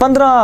15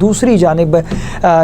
دوسری جانب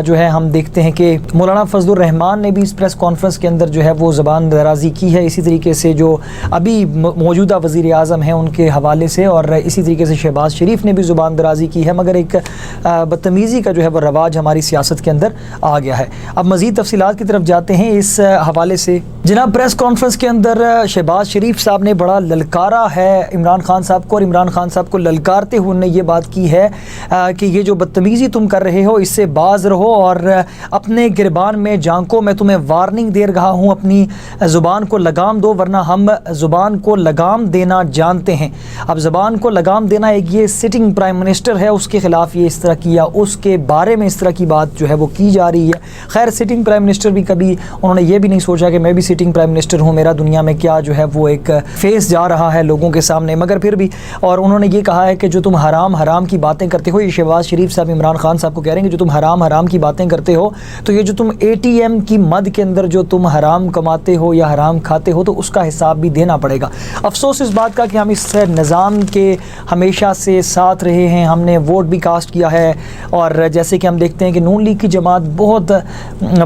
جو ہے ہم دیکھتے ہیں کہ مولانا فضل الرحمان نے بھی اس پریس کانفرنس کے اندر جو ہے وہ زبان درازی کی ہے. اسی طریقے سے جو ابھی موجودہ وزیر اعظم ہیں ان کے حوالے سے, اور اسی طریقے سے شہباز شریف نے بھی زبان درازی کی ہے, مگر ایک بدتمیزی کا جو ہے وہ رواج ہماری سیاست کے اندر آ گیا ہے. اب مزید تفصیلات کی طرف جاتے ہیں اس حوالے سے. جناب پریس کانفرنس کے اندر شہباز شریف صاحب نے بڑا للکارا ہے عمران خان صاحب کو, اور عمران خان صاحب کو للکارتے ہوئے نے یہ بات کی ہے کہ یہ جو بدتمیزی تم کر رہے ہو اس سے باز رہو, اور اپنے گربان میں جانکو, میں تمہیں وارننگ دے رہا ہوں, اپنی زبان کو لگام دو, ورنہ ہم زبان کو لگام دینا جانتے ہیں. اب زبان کو لگام دینا, ایک یہ سٹنگ پرائم منسٹر ہے اس کے خلاف یہ اس طرح کیا, اس کے بارے میں اس طرح کی بات جو ہے وہ کی جا رہی ہے. خیر سٹنگ پرائم منسٹر بھی کبھی انہوں نے یہ بھی نہیں سوچا کہ میں بھی سٹنگ پرائم منسٹر ہوں, میرا دنیا میں کیا جو ہے وہ ایک فیس جا رہا ہے لوگوں کے سامنے, مگر پھر بھی. اور انہوں نے یہ کہا ہے کہ جو تم حرام کی باتیں کرتے ہو, یہ شہباز شریف صاحب عمران خان صاحب کو کہہ رہے ہیں کہ جو تم حرام کی باتیں کرتے ہو, تو یہ جو تم اے ٹی ایم کی مد کے اندر جو تم حرام کماتے ہو یا حرام کھاتے ہو, تو اس کا حساب بھی دینا پڑے گا. افسوس اس بات کا کہ ہم اس نظام کے ہمیشہ سے ساتھ رہے ہیں, ہم نے ووٹ بھی کاسٹ کیا ہے, اور جیسے کہ ہم دیکھتے ہیں کہ نون لیگ کی جماعت بہت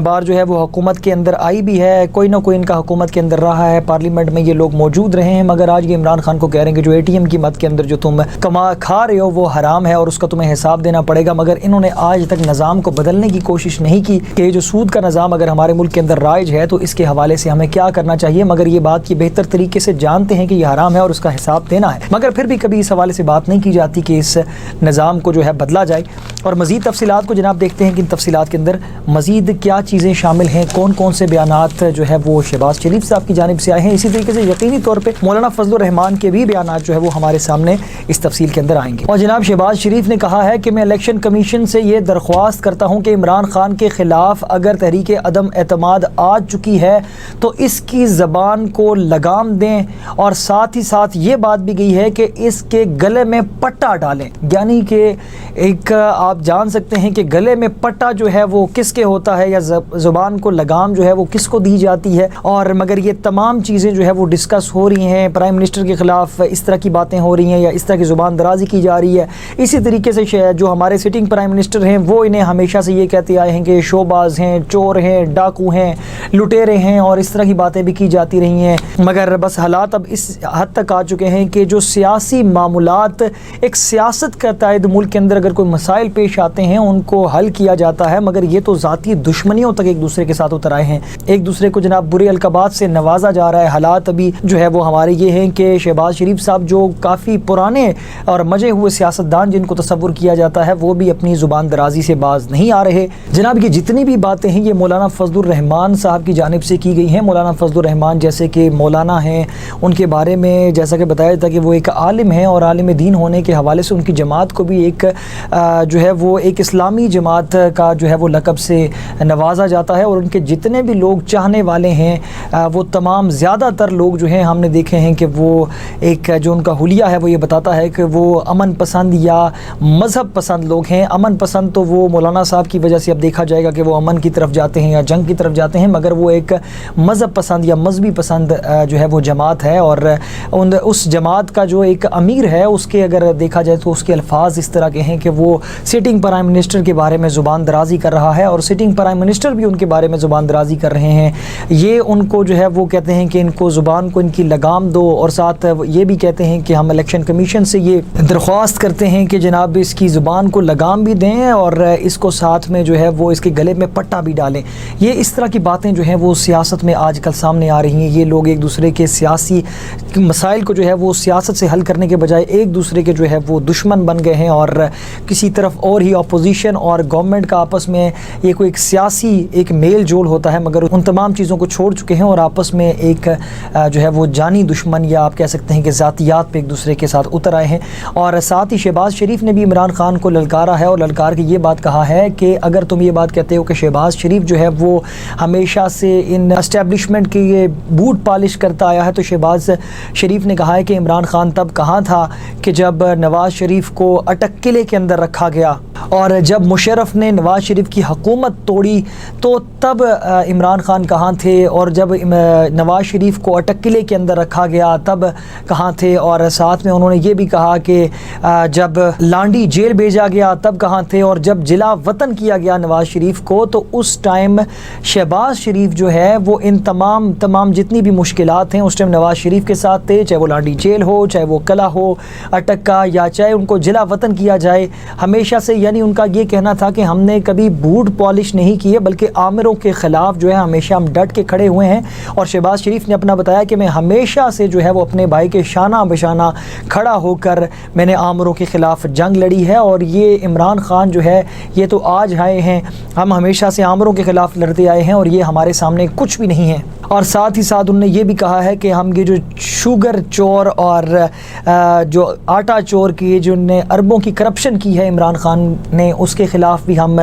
بار جو ہے وہ حکومت کے اندر آئی بھی ہے, کوئی نہ کوئی ان کا حکومت کے اندر رہا ہے, پارلیمنٹ میں یہ لوگ موجود رہے ہیں, مگر آج یہ عمران خان کو کہہ رہے ہیں کہ جو اے ٹی ایم کی مد کے اندر جو تم کھا رہے ہو وہ حرام ہے اور اس کا تمہیں حساب دینا پڑے گا. مگر انہوں نے آج تک نظام کو بدلنے کی کوشش نہیں کی کہ یہ جو سود کا نظام اگر ہمارے ملک کے اندر رائج ہے تو اس کے حوالے سے ہمیں کیا کرنا چاہیے, مگر یہ بات کی بہتر طریقے سے جانتے ہیں کہ یہ حرام ہے اور اس کا حساب دینا ہے, مگر پھر بھی کبھی اس حوالے سے بات نہیں کی جاتی کہ اس نظام کو جو ہے بدلا جائے. اور مزید تفصیلات کو جناب دیکھتے ہیں کہ ان تفصیلات کے اندر مزید کیا چیزیں شامل ہیں, کون کون سے بیانات جو ہے وہ شہباز شریف صاحب کی جانب سے آئے ہیں. اسی طریقے سے یقینی طور پہ مولانا فضل الرحمان کے بھی بیانات جو ہے وہ ہمارے سامنے اس تفصیل کے اندر آئیں گے. اور جناب شہباز شریف نے کہا ہے کہ میں الیکشن کمیشن سے یہ درخواست کرتا ہوں کہ عمران خان کے خلاف اگر تحریک عدم اعتماد آ چکی ہے تو اس کی زبان کو لگام دیں, اور ساتھ ہی ساتھ یہ بات بھی گئی ہے کہ اس کے گلے میں پٹا ڈالیں. یعنی کہ ایک آپ جان سکتے ہیں کہ گلے میں پٹا جو ہے وہ کس کے ہوتا ہے, یا زبان کو لگام جو ہے وہ کس کو دی جاتی ہے. اور مگر یہ تمام چیزیں جو ہے وہ ڈسکس ہو رہی ہیں, پرائم منسٹر کے خلاف اس طرح کی باتیں ہو رہی ہیں یا اس طرح کی زبان درازی کی جا رہی ہے. اسی طریقے سے جو ہمارے سٹنگ پرائم منسٹر ہیں وہ انہیں ہمیشہ سے یہ کہتے آئے ہیں کہ شوباز ہیں, چور ہیں, ڈاکو ہیں, لٹیرے ہیں, اور اس طرح کی باتیں بھی کی جاتی رہی ہیں. مگر بس حالات اب اس حد تک آ چکے ہیں کہ جو سیاسی معاملات ایک سیاست کا تائید ملک کے اندر اگر کوئی مسائل پیش آتے ہیں ان کو حل کیا جاتا ہے, مگر یہ تو ذاتی دشمنیوں تک ایک دوسرے کے ساتھ اتر آئے ہیں, ایک دوسرے کو جناب برے القابات سے نوازا جا رہا ہے. حالات ابھی جو ہے وہ ہمارے یہ ہیں کہ شہباز شریف صاحب جو کافی پرانے اور مجے ہوئے سیاستدان جن کو تصور کیا جاتا ہے وہ بھی اپنی زبان درازی سے باز نہیں آ رہے. جناب یہ جتنی بھی باتیں ہیں یہ مولانا فضل الرحمان صاحب کی جانب سے کی گئی ہیں. مولانا فضل الرحمان جیسے کہ مولانا ہیں, ان کے بارے میں جیسا کہ بتایا تھا کہ وہ ایک عالم ہیں, اور عالم دین ہونے کے حوالے سے ان کی جماعت کو بھی ایک جو ہے وہ ایک اسلامی جماعت کا جو ہے وہ لقب سے نوازا جاتا ہے. اور ان کے جتنے بھی لوگ چاہنے والے ہیں وہ تمام زیادہ تر لوگ جو ہیں ہم نے دیکھے ہیں کہ وہ ایک جو ان کا حلیہ ہے وہ یہ بتاتا ہے کہ وہ امن پسند یا مذہب پسند لوگ ہیں. امن پسند تو وہ مولانا صاحب کی وجہ سے اب دیکھا جائے گا کہ وہ امن کی طرف جاتے ہیں یا جنگ کی طرف جاتے ہیں, مگر وہ ایک مذہب پسند یا مذہبی پسند جو ہے وہ جماعت ہے. اور اس جماعت کا جو ایک امیر ہے اس کے اگر دیکھا جائے تو اس کے الفاظ اس طرح کے ہیں کہ وہ سٹنگ پرائم منسٹر کے بارے میں زبان درازی کر رہا ہے, اور سٹنگ پرائم منسٹر بھی ان کے بارے میں زبان درازی کر رہے ہیں. یہ ان کو جو ہے وہ کہتے ہیں کہ ان کو زبان کو ان کی لگام دو, اور ساتھ یہ بھی کہتے ہیں کہ ہم الیکشن کمیشن سے یہ درخواست کرتے ہیں کہ جناب اس کی زبان کو لگام بھی دیں اور اس کو ساتھ میں جو ہے وہ اس کے گلے میں پٹا بھی ڈالیں. یہ اس طرح کی باتیں جو ہیں وہ سیاست میں آج کل سامنے آ رہی ہیں. یہ لوگ ایک دوسرے کے سیاسی مسائل کو جو ہے وہ سیاست سے حل کرنے کے بجائے ایک دوسرے کے جو ہے وہ دشمن بن گئے ہیں, اور کسی طرف اور ہی اپوزیشن اور گورنمنٹ کا آپس میں یہ کوئی ایک سیاسی ایک میل جول ہوتا ہے, مگر ان تمام چیزوں کو چھوڑ چکے ہیں اور آپس میں ایک جو ہے وہ جانی دشمن یا آپ کہہ سکتے ہیں کہ ذاتیات پہ ایک دوسرے کے ساتھ اتر آئے ہیں. اور ساتھ ہی شہباز شریف نے بھی عمران خان کو للکارا ہے, اور للکار کے یہ بات کہا ہے کہ اگر تم یہ بات کہتے ہو کہ شہباز شریف جو ہے وہ ہمیشہ سے ان اسٹیبلشمنٹ کی یہ بوٹ پالش کرتا آیا ہے, تو شہباز شریف نے کہا ہے کہ عمران خان تب کہاں تھا کہ جب نواز شریف کو اٹک قلعے کے اندر رکھا گیا, اور جب مشرف نے نواز شریف کی حکومت توڑی تو تب عمران خان کہاں تھے, اور جب نواز شریف کو اٹک قلعے کے اندر رکھا گیا تب کہاں تھے. اور ساتھ میں انہوں نے یہ بھی کہا کہ جب لانڈی جیل بھیجا گیا تب کہاں تھے، اور جب جلا وطن کیا گیا نواز شریف کو تو اس ٹائم شہباز شریف جو ہے وہ ان تمام جتنی بھی مشکلات ہیں اس ٹائم نواز شریف کے ساتھ تھے، چاہے وہ لانڈی جیل ہو، چاہے وہ کلا ہو اٹکا، یا چاہے ان کو جلا وطن کیا جائے، ہمیشہ سے یعنی ان کا یہ کہنا تھا کہ ہم نے کبھی بوٹ پالش نہیں کیے بلکہ آمروں کے خلاف جو ہے ہمیشہ ہم ڈٹ کے کھڑے ہوئے ہیں۔ اور شہباز شریف نے اپنا بتایا کہ میں ہمیشہ سے جو ہے وہ اپنے بھائی کے شانہ بشانہ کھڑا ہو کر میں نے آمروں کے خلاف جنگ لڑی ہے، اور یہ عمران خان جو ہے یہ تو آج آئے ہیں، ہم ہمیشہ سے آمروں کے خلاف لڑتے آئے ہیں اور یہ ہمارے سامنے کچھ بھی نہیں ہے۔ اور ساتھ ہی ساتھ انہوں نے یہ بھی کہا ہے کہ ہم یہ جو شوگر چور اور جو آٹا چور کی جو نے اربوں کی کرپشن کی ہے عمران خان نے، اس کے خلاف بھی ہم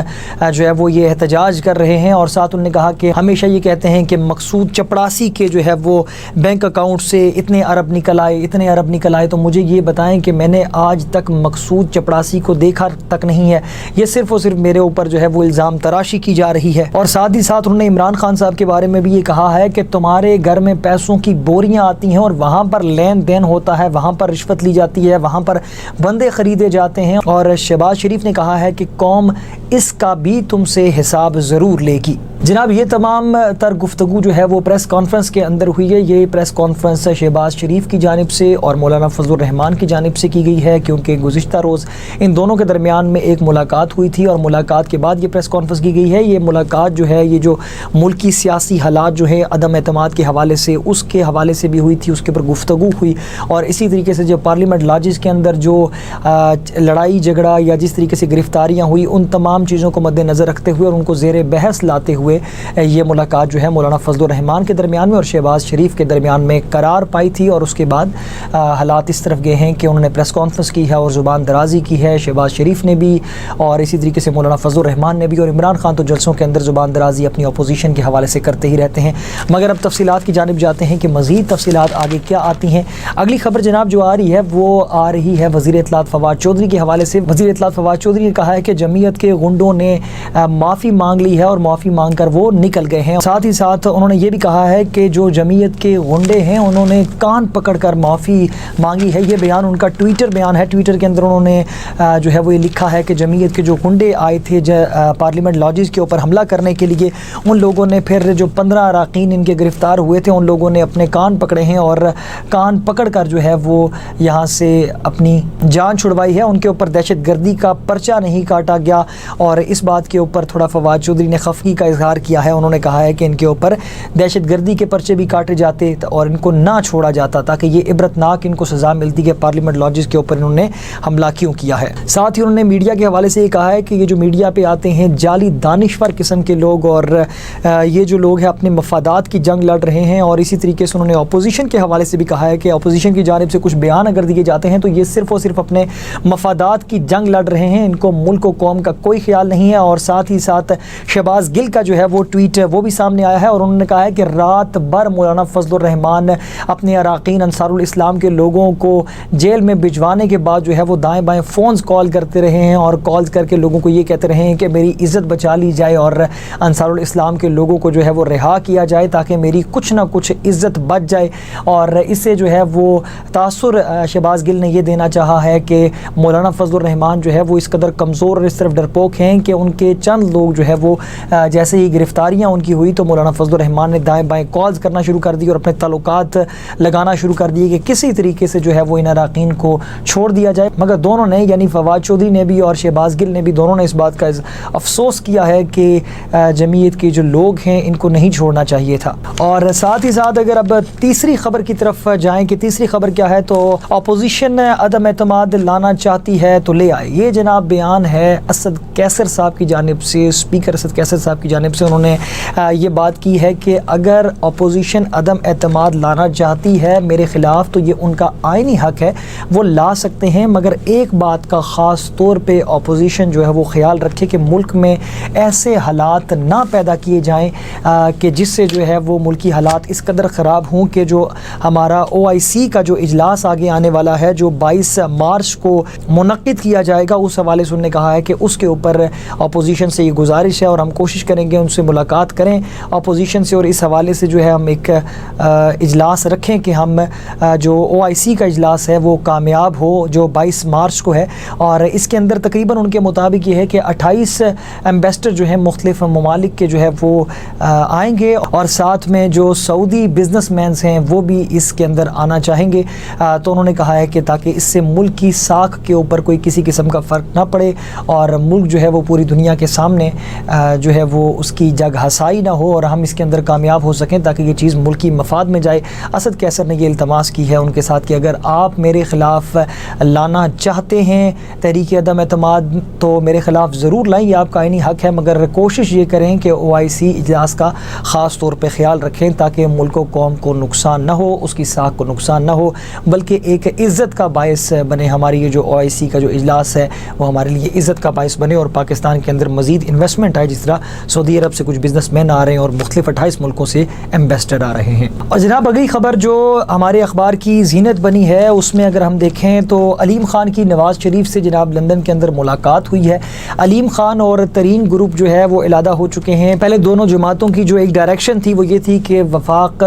جو ہے وہ یہ احتجاج کر رہے ہیں۔ اور ساتھ انہوں نے کہا کہ ہمیشہ یہ کہتے ہیں کہ مقصود چپڑاسی کے جو ہے وہ بینک اکاؤنٹ سے اتنے ارب نکل آئے، تو مجھے یہ بتائیں کہ میں نے آج تک مقصود چپڑاسی کو دیکھا تک نہیں ہے، یہ صرف اور صرف میرے اوپر جو ہے وہ الزام تراشی کی جا رہی ہے۔ اور ساتھ ہی ساتھ انہوں نے عمران خان صاحب کے بارے میں بھی یہ کہا ہے کہ تمہارے گھر میں پیسوں کی بوریاں آتی ہیں اور وہاں پر لین دین ہوتا ہے، وہاں پر رشوت لی جاتی ہے، وہاں پر بندے خریدے جاتے ہیں، اور شہباز شریف نے کہا ہے کہ قوم اس کا بھی تم سے حساب ضرور لے گی۔ جناب یہ تمام تر گفتگو جو ہے وہ پریس کانفرنس کے اندر ہوئی ہے۔ یہ پریس کانفرنس شہباز شریف کی جانب سے اور مولانا فضل الرحمان کی جانب سے کی گئی ہے، کیونکہ گزشتہ روز ان دونوں کے درمیان میں ایک ملاقات ہوئی تھی اور ملاقات کے بعد یہ پریس کانفرنس کی گئی ہے۔ یہ ملاقات جو ہے یہ جو ملکی سیاسی حالات جو ہے عدم اعتماد کے حوالے سے، اس کے حوالے سے بھی ہوئی تھی، اس کے اوپر گفتگو ہوئی، اور اسی طریقے سے جو پارلیمنٹ لاجز کے اندر جو لڑائی جھگڑا یا جس طریقے سے گرفتاریاں ہوئی، ان تمام چیزوں کو مد نظر رکھتے ہوئے اور ان کو زیر بحث لاتے ہوئے یہ ملاقات جو ہے مولانا فضل الرحمان کے درمیان میں اور شہباز شریف کے درمیان میں قرار پائی تھی۔ اور اس کے بعد حالات اس طرف گئے ہیں کہ انہوں نے پریس کانفرنس کی ہے اور زبان درازی کی ہے، شہباز شریف نے بھی اور اسی طریقے سے مولانا فضل الرحمان نے بھی، اور عمران خان تو جلسوں کے اندر زبان درازی اپنی اپوزیشن کے حوالے سے کرتے ہی رہتے ہیں۔ مگر اب تفصیلات کی جانب جاتے ہیں کہ مزید تفصیلات آگے کیا آتی ہیں۔ اگلی خبر جناب جو آ رہی ہے وہ آ رہی ہے وزیر اطلاعات فواد چودھری کے حوالے سے۔ وزیر اطلاعات فواد چودھری نے کہا ہے کہ جمعیت کے غنڈوں نے معافی مانگ لی ہے اور معافی مانگ کر وہ نکل گئے ہیں۔ ساتھ ہی ساتھ انہوں نے یہ بھی کہا ہے کہ جو جمعیت کے غنڈے ہیں انہوں نے کان پکڑ کر معافی مانگی ہے۔ یہ بیان ان کا ٹویٹر بیان ہے۔ ٹویٹر کے اندر انہوں نے جو ہے وہ یہ لکھا ہے کہ جمعیت کے جو غنڈے آئے تھے پارلیمنٹ لاجز کے اوپر حملہ کرنے کے لیے، ان لوگوں نے پھر جو 15 اراکین ان کے گرفتار ہوئے تھے ان لوگوں نے اپنے کان پکڑے ہیں اور کان پکڑ کر جو ہے وہ یہاں سے اپنی جان چھڑوائی ہے۔ ان کے اوپر دہشت گردی کا پرچہ نہیں کاٹا گیا، اور اس بات کے اوپر تھوڑا فواد چودھری نے خفگی کا اظہار کیا ہے۔ انہوں نے کہا ہے کہ ان کے اوپر دہشت گردی کے پرچے بھی کاٹے جاتے اور ان کو نہ چھوڑا جاتا تاکہ یہ عبرتناک ان کو سزا ملتی کہ پارلیمنٹ لاجز کے اوپر انہوں نے حملہ کیوں کیا ہے۔ ساتھ ہی انہوں نے میڈیا کے حوالے سے یہ کہا ہے کہ یہ جو میڈیا پہ آتے ہیں جعلی دانشور قسم کے لوگ، اور یہ جو لوگ ہیں اپنے مفادات کی جنگ لڑ رہے ہیں، اور اسی طریقے سے انہوں نے اپوزیشن کے حوالے سے بھی کہا ہے کہ اپوزیشن کی جانب سے کچھ بیان اگر دیے جاتے ہیں تو یہ صرف اور صرف اپنے مفادات کی جنگ لڑ رہے ہیں، ان کو ملک و قوم کا کوئی خیال نہیں ہے۔ اور ساتھ ہی ساتھ شہباز گل کا جو ہے وہ ٹویٹ وہ بھی سامنے آیا ہے، اور انہوں نے کہا ہے کہ رات بھر مولانا فضل الرحمان اپنے اراکین انصار الاسلام کے لوگوں کو جیل میں بھجوانے کے بعد جو ہے وہ دائیں بائیں فونز کال کرتے رہے ہیں اور کالز کر کے لوگوں کو یہ کہتے رہے ہیں کہ میری عزت بچا لی جائے اور انصار الاسلام کے لوگوں کو جو ہے وہ رہا کیا جائے تاکہ میری کچھ نہ کچھ عزت بچ جائے۔ اور اس سے جو ہے وہ تاثر شہباز گل نے یہ دینا چاہا ہے کہ مولانا فضل الرحمان جو ہے وہ اس قدر کمزور اور اس طرف ڈرپوک ہیں کہ ان کے چند لوگ جو ہے وہ جیسے ہی گرفتاریاں ان کی ہوئی تو مولانا فضل الرحمان نے دائیں بائیں کالز کرنا شروع کر دی اور اپنے تعلقات لگانا شروع کر دیے کہ کسی طریقے سے جو ہے وہ ان اراکین کو چھوڑ دیا جائے۔ مگر دونوں نے یعنی فواد چودھری نے بھی اور شہباز گل نے بھی دونوں نے اس بات کا افسوس کیا ہے کہ جمعیت کے جو لوگ ہیں ان کو نہیں چھوڑنا چاہیے تھا۔ اور ساتھ ہی ساتھ اگر اب تیسری خبر کی طرف جائیں کہ تیسری خبر کیا ہے تو اپوزیشن عدم اعتماد لانا چاہتی ہے تو لے آئے، یہ جناب بیان ہے اسد کیسر صاحب کی جانب سے، اسپیکر اسد کیسر صاحب کی جانب سے۔ انہوں نے یہ بات کی ہے کہ اگر اپوزیشن عدم اعتماد لانا چاہتی ہے میرے خلاف تو یہ ان کا آئینی حق ہے، وہ لا سکتے ہیں، مگر ایک بات کا خاص طور پہ اپوزیشن جو ہے وہ خیال رکھے کہ ملک میں ایسے حالات نہ پیدا کیے جائیں کہ جس سے جو ہے وہ ملکی حالات اس قدر خراب ہوں کہ جو ہمارا OIC کا جو اجلاس آگے آنے والا ہے جو 22 مارچ کو منعقد کیا جائے گا، اس حوالے سے انہوں نے کہا ہے کہ اس کے اوپر اپوزیشن سے یہ گزارش ہے اور ہم کوشش کریں گے ان سے ملاقات کریں اپوزیشن سے اور اس حوالے سے جو ہے ہم ایک اجلاس رکھیں کہ ہم جو OIC کا اجلاس ہے وہ کامیاب ہو، جو 22 مارچ کو ہے، اور اس کے اندر تقریباً ان کے مطابق یہ ہے کہ 28 ایمبیسڈر جو ہیں مختلف ممالک کے جو ہے وہ آئیں گے، اور ساتھ میں جو سعودی بزنس مینز ہیں وہ بھی اس کے اندر آنا چاہیں گے۔ تو انہوں نے کہا ہے کہ تاکہ اس سے ملک کی ساکھ کے اوپر کوئی کسی قسم کا فرق نہ پڑے اور ملک جو ہے وہ پوری دنیا کے سامنے جو ہے وہ اس کی جگ ہسائی نہ ہو اور ہم اس کے اندر کامیاب ہو سکیں، تاکہ یہ چیز ملکی مفاد میں جائے۔ اسد قیصر نے یہ التماس کی ہے ان کے ساتھ کہ اگر آپ میرے خلاف لانا چاہتے ہیں تحریک عدم اعتماد تو میرے خلاف ضرور لائیں، یہ آپ کا آئینی حق ہے، مگر کوشش یہ کریں کہ OIC اجلاس کا خاص طور پہ خیال رکھیں تاکہ ملک و قوم کو نقصان نہ ہو، اس کی ساکھ کو نقصان نہ ہو، بلکہ ایک عزت کا باعث بنے۔ ہماری یہ جو OIC کا جو اجلاس ہے وہ ہمارے لیے عزت کا باعث بنے اور پاکستان کے اندر مزید انویسٹمنٹ آئے، جس طرح سعودی عرب سے کچھ بزنس مین آ رہے ہیں اور مختلف 28 ملکوں سے ایمبیسڈر آ رہے ہیں۔ اور جناب اگلی خبر جو ہمارے اخبار کی زینت بنی ہے اس میں اگر ہم دیکھیں تو علیم خان کی نواز شریف سے جناب لندن کے اندر ملاقات ہوئی ہے۔ علیم خان اور ترین گروپ جو ہے وہ علیحدہ ہو چکے ہیں۔ پہلے دونوں جماعتوں کی جو ایک ڈائریکشن تھی وہ یہ تھی کہ وفاق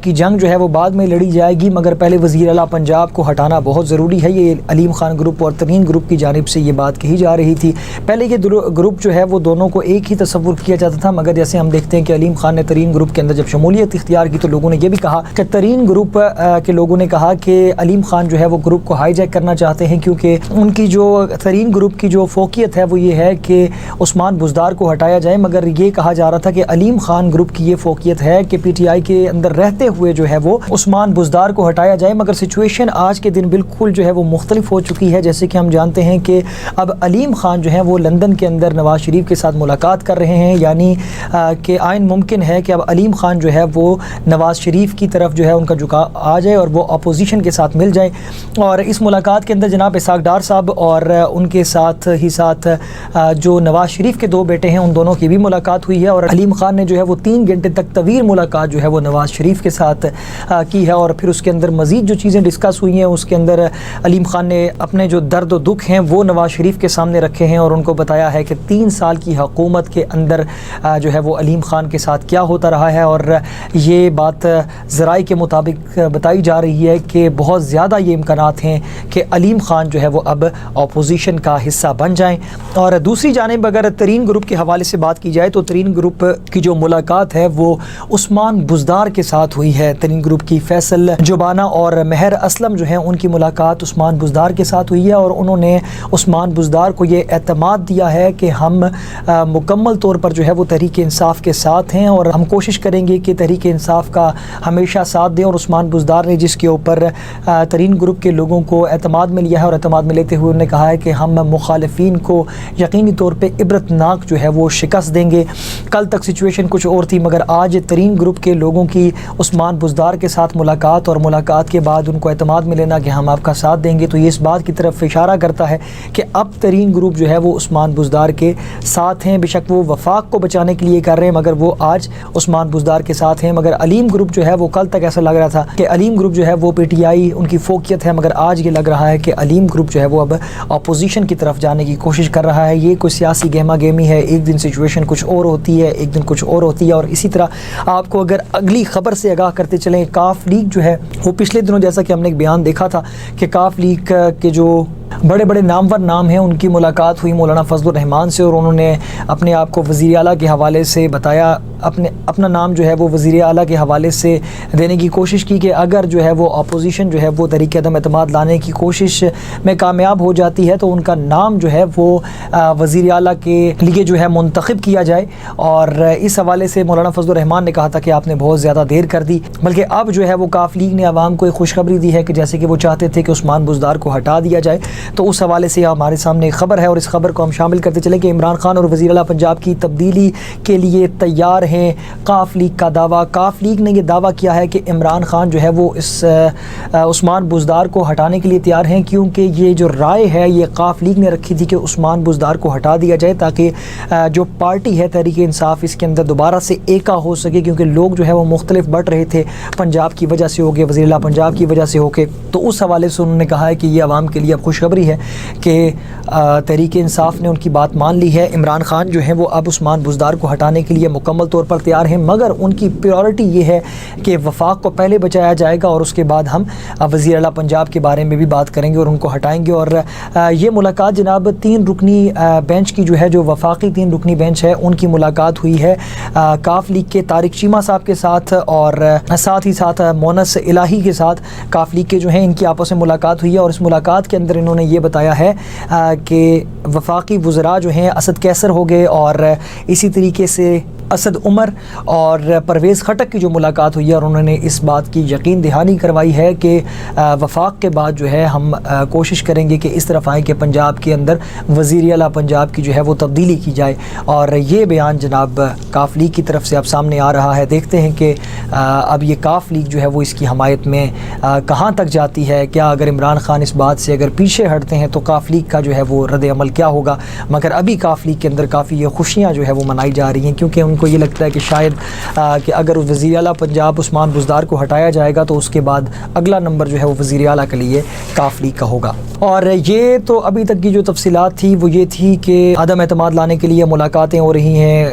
کی جنگ جو ہے وہ بعد میں لڑی جائے گی، مگر پہلے وزیر اعلیٰ پنجاب کو ہٹانا بہت ضروری ہے۔ یہ علیم خان گروپ اور ترین گروپ کی جانب سے یہ بات کہی جا رہی تھی۔ پہلے یہ گروپ جو ہے وہ دونوں کو ایک ہی تصور کیا جاتا تھا، مگر جیسے ہم دیکھتے ہیں کہ علیم خان نے ترین گروپ کے اندر جب شمولیت اختیار کی تو لوگوں نے یہ بھی کہا کہ ترین گروپ کے لوگوں نے کہا کہ علیم خان جو ہے وہ گروپ کو ہائی جیک کرنا چاہتے ہیں، کیونکہ ان کی جو ترین گروپ کی جو فوقیت ہے وہ یہ ہے کہ عثمان بزدار کو ہٹایا جائے، مگر یہ کہا جا رہا تھا کہ علیم خان گروپ کی یہ فوقیت ہے کہ PTI کے اندر رہتے ہوئے جو ہے وہ عثمان بزدار کو ہٹایا جائے، مگر سچویشن آج کے دن بالکل جو ہے وہ مختلف ہو چکی ہے۔ جیسے کہ ہم جانتے ہیں کہ اب علیم خان جو ہے وہ لندن کے اندر نواز شریف کے ساتھ ملاقات کر رہے ہیں، یعنی کہ آئین ممکن ہے کہ اب علیم خان جو ہے وہ نواز شریف کی طرف جو ہے ان کا جھکاؤ آ جائے اور وہ اپوزیشن کے ساتھ مل جائیں۔ اور اس ملاقات کے اندر جناب اسحاق ڈار صاحب اور ان کے ساتھ ہی ساتھ جو نواز شریف کے 2 بیٹے ہیں ان دونوں کی بھی ملاقات ہوئی ہے، اور علیم خان نے جو ہے وہ 3 گھنٹے تک طویل ملاقات جو ہے وہ نواز شریف کے ساتھ کی ہے، اور پھر اس کے اندر مزید جو چیزیں ڈسکس ہوئی ہیں اس کے اندر علیم خان نے اپنے جو درد و دکھ ہیں وہ نواز شریف کے سامنے رکھے ہیں اور ان کو بتایا ہے کہ 3 سال کی حکومت کے اندر جو ہے وہ علیم خان کے ساتھ کیا ہوتا رہا ہے، اور یہ بات ذرائع کے مطابق بتائی جا رہی ہے کہ بہت زیادہ یہ امکانات ہیں کہ علیم خان جو ہے وہ اب اپوزیشن کا حصہ بن جائیں۔ اور دوسری جانب اگر ترین گروپ کے حوالے سے بات کی جائے تو ترین گروپ کی جو ملاقات ہے وہ عثمان بزدار کے ساتھ ہوئی ہے۔ ترین گروپ کی فیصل جبانہ اور مہر اسلم جو ہیں ان کی ملاقات عثمان بزدار کے ساتھ ہوئی ہے، اور انہوں نے عثمان بزدار کو یہ اعتماد دیا ہے کہ ہم مکمل طور پر جو ہے وہ تحریک انصاف کے ساتھ ہیں اور ہم کوشش کریں گے کہ تحریک انصاف کا ہمیشہ ساتھ دیں۔ اور عثمان بزدار نے جس کے اوپر ترین گروپ کے لوگوں کو اعتماد میں لیا ہے اور اعتماد میں لیتے ہوئے انہوں نے کہا ہے کہ ہم مخالفین کو یقینی طور پہ عبرتناک جو ہے وہ شکست دیں گے۔ کل تک سچویشن کچھ اور تھی، مگر آج ترین گروپ کے لوگوں کی عثمان بزدار کے ساتھ ملاقات اور ملاقات کے بعد ان کو اعتماد میں لینا کہ ہم آپ کا ساتھ دیں گے، تو یہ اس بات کی طرف اشارہ کرتا ہے کہ اب ترین گروپ جو ہے وہ عثمان بزدار کے ساتھ ہیں۔ بے شک وہ وفاق کو بچانے کے لیے کر رہے ہیں، مگر وہ آج عثمان بزدار کے ساتھ ہیں۔ مگر علیم گروپ جو ہے وہ کل تک ایسا لگ رہا تھا کہ علیم گروپ جو ہے وہ PTI ان کی فوقیت ہے، مگر آج یہ لگ رہا ہے کہ علیم گروپ جو ہے وہ اب اپوزیشن کی طرف جانے کی کوشش کر رہا ہے۔ یہ کوئی سیاسی گہما گہمی ہے، ایک دن سچویشن کچھ اور ہوتی ہے، ایک دن کچھ اور ہوتی ہے۔ اور اسی طرح آپ کو اگر اگلی خبر سے آگاہ کرتے چلیں، کاف لیگ جو ہے وہ پچھلے دنوں جیسا کہ ہم نے ایک بیان دیکھا تھا کہ کاف لیگ کے جو بڑے بڑے نامور نام ہیں ان کی ملاقات ہوئی مولانا فضل الرحمان سے، اور انہوں نے اپنے آپ کو وزیر اعلیٰ کے حوالے سے بتایا، اپنا نام جو ہے وہ وزیر اعلیٰ کے حوالے سے دینے کی کوشش کی کہ اگر جو ہے وہ اپوزیشن جو ہے وہ تحریک عدم اعتماد لانے کی کوشش میں کامیاب ہو جاتی ہے تو ان کا نام جو ہے وہ وزیر اعلیٰ کے لیے جو ہے منتخب کیا جائے۔ اور اس حوالے سے مولانا فضل الرحمان نے کہا تھا کہ آپ نے بہت زیادہ دیر کر دی، بلکہ اب جو ہے وہ کاف لیگ نے عوام کو ایک خوشخبری دی ہے کہ جیسے کہ وہ چاہتے تھے کہ عثمان بزدار کو ہٹا دیا جائے، تو اس حوالے سے ہمارے سامنے خبر ہے اور اس خبر کو ہم شامل کرتے چلیں کہ عمران خان اور وزیر اعلیٰ پنجاب کی تبدیلی کے لیے تیار ہیں۔ کاف لیگ کا دعویٰ، کاف لیگ نے یہ دعویٰ کیا ہے کہ عمران خان جو ہے وہ اس عثمان بزدار کو ہٹانے کے لیے تیار ہیں، کیونکہ یہ جو رائے ہے یہ کاف لیگ نے رکھی تھی کہ عثمان بزدار کو ہٹا دیا جائے تاکہ جو پارٹی ہے تحریک انصاف اس کے اندر دوبارہ سے ایکا ہو سکے، کیونکہ لوگ جو ہے وہ مختلف بٹ رہے تھے، پنجاب کی وجہ سے ہو گئے، وزیر اعلیٰ پنجاب کی وجہ سے ہو کے، تو اس حوالے سے انہوں نے کہا ہے کہ یہ عوام کے لیے اب خوشخبری خوشخبری ہے کہ تحریک انصاف نے ان کی بات مان لی ہے. عمران خان جو ہیں وہ اب عثمان بزدار کو ہٹانے کے لیے مکمل طور پر تیار ہیں، مگر ان کی پریورٹی یہ ہے کہ وفاق کو پہلے بچایا جائے گا اور اس کے بعد ہم وزیر اعلیٰ پنجاب کے بارے میں بھی بات کریں گے اور ان کو ہٹائیں گے. اور یہ ملاقات جناب 3 رکنی بینچ کی جو ہے، جو وفاقی 3 رکنی بینچ ہے، ان کی ملاقات ہوئی ہے کاف لیگ کے طارق چیمہ صاحب کے ساتھ اور ساتھ ہی ساتھ مونس الہی کے ساتھ. کاف لیگ کے جو ہیں ان کی آپس میں ملاقات ہوئی ہے اور اس ملاقات کے اندر انہوں نے یہ بتایا ہے کہ وفاقی وزراء جو ہیں اسد کیسر ہو گئے اور اسی طریقے سے اسد عمر اور پرویز خٹک کی جو ملاقات ہوئی ہے، اور انہوں نے اس بات کی یقین دہانی کروائی ہے کہ وفاق کے بعد جو ہے ہم کوشش کریں گے کہ اس طرف آئیں کہ پنجاب کے اندر وزیر اعلیٰ پنجاب کی جو ہے وہ تبدیلی کی جائے. اور یہ بیان جناب کاف لیگ کی طرف سے اب سامنے آ رہا ہے. دیکھتے ہیں کہ اب یہ کاف لیگ جو ہے وہ اس کی حمایت میں کہاں تک جاتی ہے. کیا اگر عمران خان اس بات سے اگر پیچھے ہٹتے ہیں تو کاف لیگ کا جو ہے وہ رد عمل کیا ہوگا. مگر ابھی کاف لیگ کے اندر کافی یہ خوشیاں جو ہے وہ منائی جا رہی ہیں، کیونکہ ان کو یہ لگتا ہے کہ شاید کہ اگر وزیر اعلیٰ پنجاب عثمان بزدار کو ہٹایا جائے گا تو اس کے بعد اگلا نمبر جو ہے وہ وزیر اعلیٰ کے لیے کاف لیگ کا ہوگا. اور یہ تو ابھی تک کی جو تفصیلات تھی وہ یہ تھی کہ عدم اعتماد لانے کے لیے ملاقاتیں ہو رہی ہیں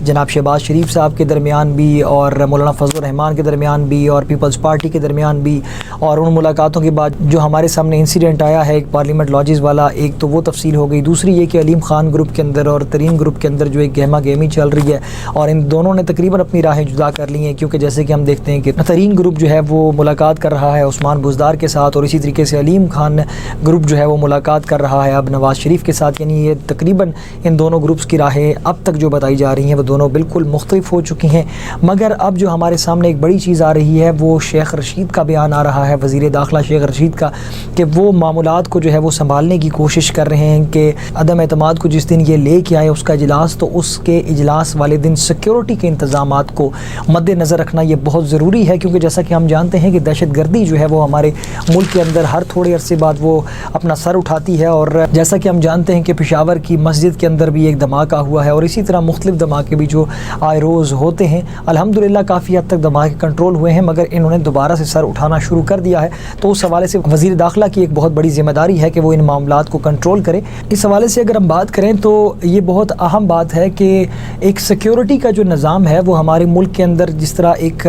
جناب شہباز شریف صاحب کے درمیان بھی اور مولانا فضل الرحمان کے درمیان بھی اور پیپلز پارٹی کے درمیان بھی. اور ان ملاقاتوں کے بعد جو ہمارے سامنے انسیڈنٹ آیا ہے ایک پارلیمنٹ لاجز والا، ایک تو وہ تفصیل ہو گئی، دوسری یہ کہ علیم خان گروپ کے اندر اور ترین گروپ کے اندر جو ایک گہما گہمی چل رہی ہے اور ان دونوں نے تقریباً اپنی راہیں جدا کر لی ہیں. کیونکہ جیسے کہ ہم دیکھتے ہیں کہ ترین گروپ جو ہے وہ ملاقات کر رہا ہے عثمان بزدار کے ساتھ اور اسی طریقے سے علیم خان گروپ جو ہے وہ ملاقات کر رہا ہے اب نواز شریف کے ساتھ. یعنی یہ تقریباً ان دونوں گروپس کی راہیں اب تک جو بتائی جا رہی ہیں وہ دونوں بالکل مختلف ہو چکی ہیں. مگر اب جو ہمارے سامنے ایک بڑی چیز آ رہی ہے وہ شیخ رشید کا بیان آ رہا ہے، وزیر داخلہ شیخ رشید کا، کہ وہ معاملات کو جو ہے وہ سنبھالنے کی کوشش کر رہے ہیں کہ عدم اعتماد کو جس دن یہ لے کے آئے اس کا اجلاس، تو اس کے اجلاس والے دن سیکیورٹی کے انتظامات کو مد نظر رکھنا یہ بہت ضروری ہے. کیونکہ جیسا کہ ہم جانتے ہیں کہ دہشت گردی جو ہے وہ ہمارے ملک کے اندر ہر تھوڑے عرصے بعد وہ اپنا سر اٹھاتی ہے. اور جیسا کہ ہم جانتے ہیں کہ پشاور کی مسجد کے اندر بھی ایک دھماکہ ہوا ہے اور اسی طرح مختلف دھماکے بھی جو آئے روز ہوتے ہیں. الحمدللہ کافی حد تک دھماکے کنٹرول ہوئے ہیں، مگر انہوں نے دوبارہ سے سر اٹھانا شروع کر دیا ہے. تو اس حوالے سے وزیر داخلہ کی ایک بہت بڑی ذمہ داری ہے کہ وہ ان معاملات کو کنٹرول کرے. اس حوالے سے اگر ہم بات کریں تو یہ بہت اہم بات ہے کہ ایک سیکیورٹی کا جو نظام ہے وہ ہمارے ملک کے اندر، جس طرح ایک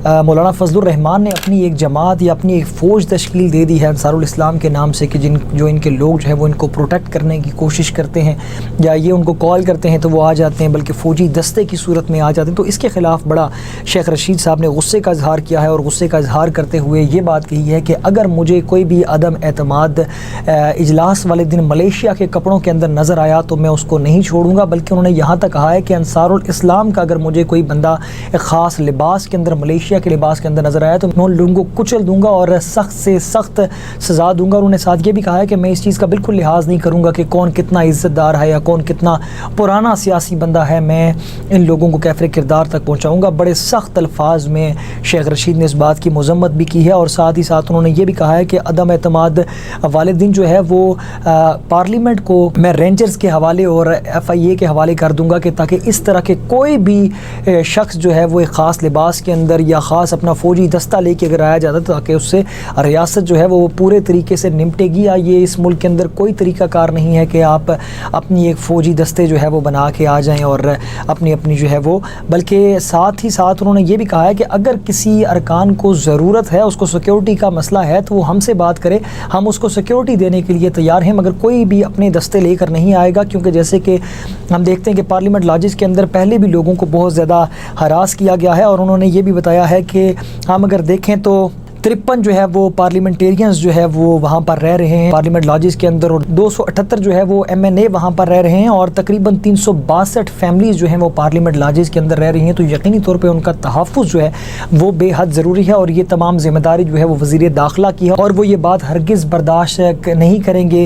مولانا فضل الرحمان نے اپنی ایک جماعت یا اپنی ایک فوج تشکیل دے دی ہے انصار الاسلام کے نام سے، کہ جو ان کے لوگ جو ہے وہ ان کو پروٹیکٹ کرنے کی کوشش کرتے ہیں یا یہ ان کو کال کرتے ہیں تو وہ آ جاتے ہیں، بلکہ فوجی دستے کی صورت میں آ جاتے ہیں. تو اس کے خلاف بڑا شیخ رشید صاحب نے غصے کا اظہار کیا ہے اور غصے کا اظہار کرتے ہوئے یہ بات کہی ہے کہ اگر مجھے کوئی بھی عدم اعتماد اجلاس والے دن ملیشیا کے کپڑوں کے اندر نظر آیا تو میں اس کو نہیں چھوڑوں گا. بلکہ انہوں نے یہاں تک کہا ہے کہ انصار الاسلام کا اگر مجھے کوئی بندہ ایک خاص لباس کے اندر، ملیشیا کے لباس کے اندر نظر آیا تو میں ان لوگوں کو کچل دوں گا اور سخت سے سخت سزا دوں گا. انہوں نے ساتھ یہ بھی کہا ہے کہ میں اس چیز کا بالکل لحاظ نہیں کروں گا کہ کون کتنا عزت دار ہے یا کون کتنا پرانا سیاسی بندہ ہے، میں ان لوگوں کو کیفر کردار تک پہنچاؤں گا. بڑے سخت الفاظ میں شیخ رشید نے اس بات کی مذمت بھی کی ہے اور ساتھ ہی ساتھ انہوں نے یہ بھی کہا ہے کہ عدم اعتماد والے دن جو ہے وہ پارلیمنٹ کو میں رینجرز کے حوالے اور FIA کے حوالے کر دوں گا کہ تاکہ اس طرح کے کوئی بھی شخص جو ہے وہ ایک خاص لباس کے اندر یا خاص اپنا فوجی دستہ لے کے اگر آیا جاتا تو تاکہ اس سے ریاست جو ہے وہ پورے طریقے سے نمٹے گی. یا یہ اس ملک کے اندر کوئی طریقہ کار نہیں ہے کہ آپ اپنی ایک فوجی دستے جو ہے وہ بنا کے آ جائیں اور اپنی جو ہے وہ، بلکہ ساتھ ہی ساتھ انہوں نے یہ بھی کہا ہے کہ اگر کسی ارکان کو ضرورت ہے، اس کو سیکیورٹی کا مسئلہ ہے تو وہ ہم سے بات کرے، ہم اس کو سیکیورٹی دینے کے لیے تیار ہیں، مگر کوئی بھی اپنے دستے لے کر نہیں آئے گا. کیونکہ جیسے کہ ہم دیکھتے ہیں کہ پارلیمنٹ لاجز کے اندر پہلے بھی لوگوں کو بہت زیادہ ہراس کیا گیا ہے اور انہوں نے یہ بھی بتایا ہے کہ ہم اگر دیکھیں تو 53 جو ہے وہ پارلیمنٹیرینز جو ہے وہ وہاں پر رہ رہے ہیں پارلیمنٹ لاجز کے اندر، اور 278 جو ہے وہ MNA وہاں پر رہ رہے ہیں اور تقریباً 362 فیملیز جو ہیں وہ پارلیمنٹ لاجز کے اندر رہ رہی ہیں. تو یقینی طور پہ ان کا تحفظ جو ہے وہ بے حد ضروری ہے اور یہ تمام ذمہ داری جو ہے وہ وزیر داخلہ کی ہے. اور وہ یہ بات ہرگز برداشت نہیں کریں گے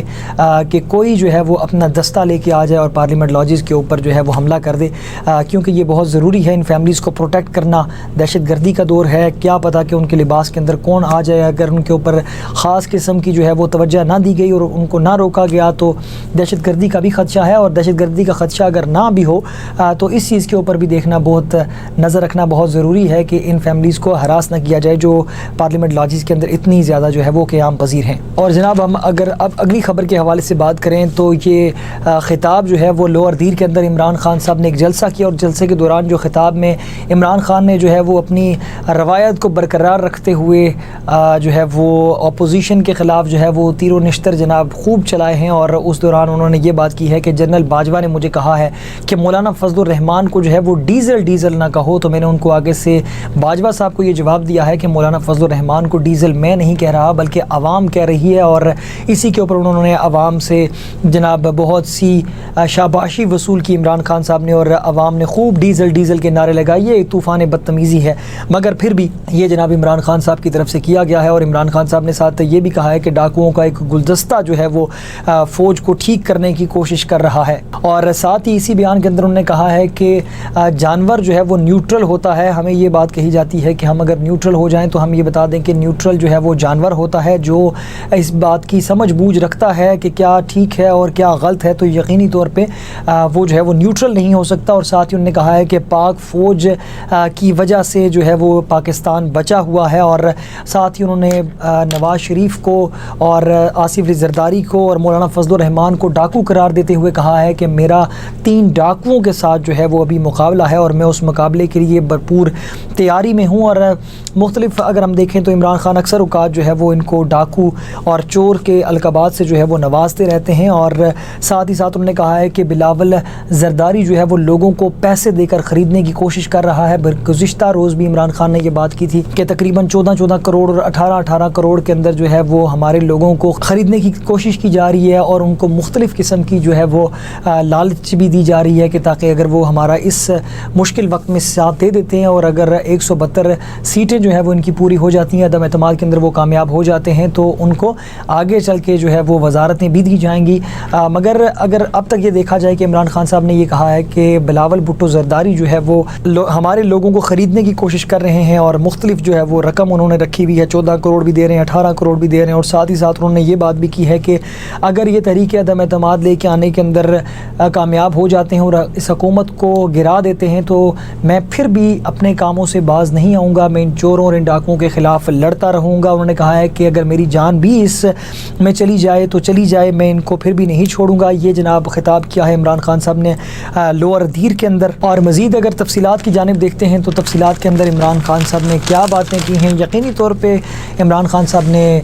کہ کوئی جو ہے وہ اپنا دستہ لے کے آ جائے اور پارلیمنٹ لاجز کے اوپر جو ہے وہ حملہ کر دے، کیونکہ یہ بہت ضروری ہے ان فیملیز کو پروٹیکٹ کرنا. دہشت گردی کا دور ہے، کیا پتہ کہ ان کے لباس کے اندر کون آ جائے، اگر ان کے اوپر خاص قسم کی جو ہے وہ توجہ نہ دی گئی اور ان کو نہ روکا گیا تو دہشت گردی کا بھی خدشہ ہے، اور دہشت گردی کا خدشہ اگر نہ بھی ہو تو اس چیز کے اوپر بھی دیکھنا بہت نظر رکھنا بہت ضروری ہے کہ ان فیملیز کو ہراس نہ کیا جائے جو پارلیمنٹ لاجز کے اندر اتنی زیادہ جو ہے وہ قیام پذیر ہیں۔ اور جناب ہم اگر اب اگلی خبر کے حوالے سے بات کریں تو یہ خطاب جو ہے وہ لوور دیر کے اندر عمران خان صاحب نے ایک جلسہ کیا، اور جلسے کے دوران جو خطاب میں عمران خان نے جو ہے وہ اپنی روایت کو برقرار رکھتے ہوئے جو ہے وہ اپوزیشن کے خلاف جو ہے وہ تیر و نشتر جناب خوب چلائے ہیں، اور اس دوران انہوں نے یہ بات کی ہے کہ جنرل باجوہ نے مجھے کہا ہے کہ مولانا فضل الرحمان کو جو ہے وہ ڈیزل نہ کہو، تو میں نے ان کو آگے سے باجوہ صاحب کو یہ جواب دیا ہے کہ مولانا فضل الرحمان کو ڈیزل میں نہیں کہہ رہا بلکہ عوام کہہ رہی ہے، اور اسی کے اوپر انہوں نے عوام سے جناب بہت سی شاباشی وصول کی عمران خان صاحب نے، اور عوام نے خوب ڈیزل کے نعرے لگائے۔ یہ ایک طوفان بدتمیزی ہے، مگر پھر بھی یہ جناب عمران خان صاحب کی طرف سے کیا گیا ہے، اور عمران خان صاحب نے ساتھ یہ بھی کہا ہے کہ ڈاکوؤں کا ایک گلدستہ جو ہے وہ فوج کو ٹھیک کرنے کی کوشش کر رہا ہے، اور ساتھ ہی اسی بیان کے اندر انہوں نے کہا ہے کہ جانور جو ہے وہ نیوٹرل ہوتا ہے۔ ہمیں یہ بات کہی جاتی ہے کہ ہم اگر نیوٹرل ہو جائیں تو ہم یہ بتا دیں کہ نیوٹرل جو ہے وہ جانور ہوتا ہے جو اس بات کی سمجھ بوجھ رکھتا ہے کہ کیا ٹھیک ہے اور کیا غلط ہے، تو یقینی طور پہ وہ جو ہے وہ نیوٹرل نہیں ہو سکتا۔ اور ساتھ ہی انہوں نے کہا ہے کہ پاک فوج کی وجہ سے جو ہے وہ پاکستان بچا ہوا ہے، اور ساتھ ہی انہوں نے نواز شریف کو اور آصف علی زرداری کو اور مولانا فضل الرحمان کو ڈاکو قرار دیتے ہوئے کہا ہے کہ میرا 3 ڈاکوؤں کے ساتھ جو ہے وہ ابھی مقابلہ ہے، اور میں اس مقابلے کے لیے بھرپور تیاری میں ہوں۔ اور مختلف اگر ہم دیکھیں تو عمران خان اکثر اوقات جو ہے وہ ان کو ڈاکو اور چور کے القابات سے جو ہے وہ نوازتے رہتے ہیں، اور ساتھ ہی ساتھ انہوں نے کہا ہے کہ بلاول زرداری جو ہے وہ لوگوں کو پیسے دے کر خریدنے کی کوشش کر رہا ہے۔ گزشتہ روز بھی عمران خان نے یہ بات کی تھی کہ تقریباً 14 کروڑ اور 18 کروڑ کے اندر جو ہے وہ ہمارے لوگوں کو خریدنے کی کوشش کی جا رہی ہے، اور ان کو مختلف قسم کی جو ہے وہ لالچ بھی دی جا رہی ہے کہ تاکہ اگر وہ ہمارا اس مشکل وقت میں ساتھ دے دیتے ہیں، اور اگر 172 سیٹیں جو ہے وہ ان کی پوری ہو جاتی ہیں، عدم اعتماد کے اندر وہ کامیاب ہو جاتے ہیں، تو ان کو آگے چل کے جو ہے وہ وزارتیں بھی دی جائیں گی۔ مگر اگر اب تک یہ دیکھا جائے کہ عمران خان صاحب نے یہ کہا ہے کہ بلاول بھٹو زرداری جو ہے وہ ہمارے لوگوں کو خریدنے کی کوشش کر رہے ہیں، اور مختلف جو ہے وہ رقم انہوں نے رکھی ہوئی ہے، 14 کروڑ بھی دے رہے ہیں، 18 کروڑ بھی دے رہے ہیں، اور ساتھ ہی ساتھ انہوں نے یہ بات بھی کی ہے کہ اگر یہ تحریک عدم اعتماد لے کے آنے کے اندر کامیاب ہو جاتے ہیں اور اس حکومت کو گرا دیتے ہیں تو میں پھر بھی اپنے کاموں سے باز نہیں آؤں گا، میں ان چوروں اور ان ڈاکوؤں کے خلاف لڑتا رہوں گا۔ انہوں نے کہا ہے کہ اگر میری جان بھی اس میں چلی جائے تو چلی جائے، میں ان کو پھر بھی نہیں چھوڑوں گا۔ یہ جناب خطاب کیا ہے عمران خان صاحب نے لوور دیر کے اندر۔ اور مزید اگر تفصیلات کی جانب دیکھتے ہیں تو تفصیلات کے اندر عمران خان صاحب نے کیا باتیں کی ہیں، یقینی طور پہ عمران خان صاحب نے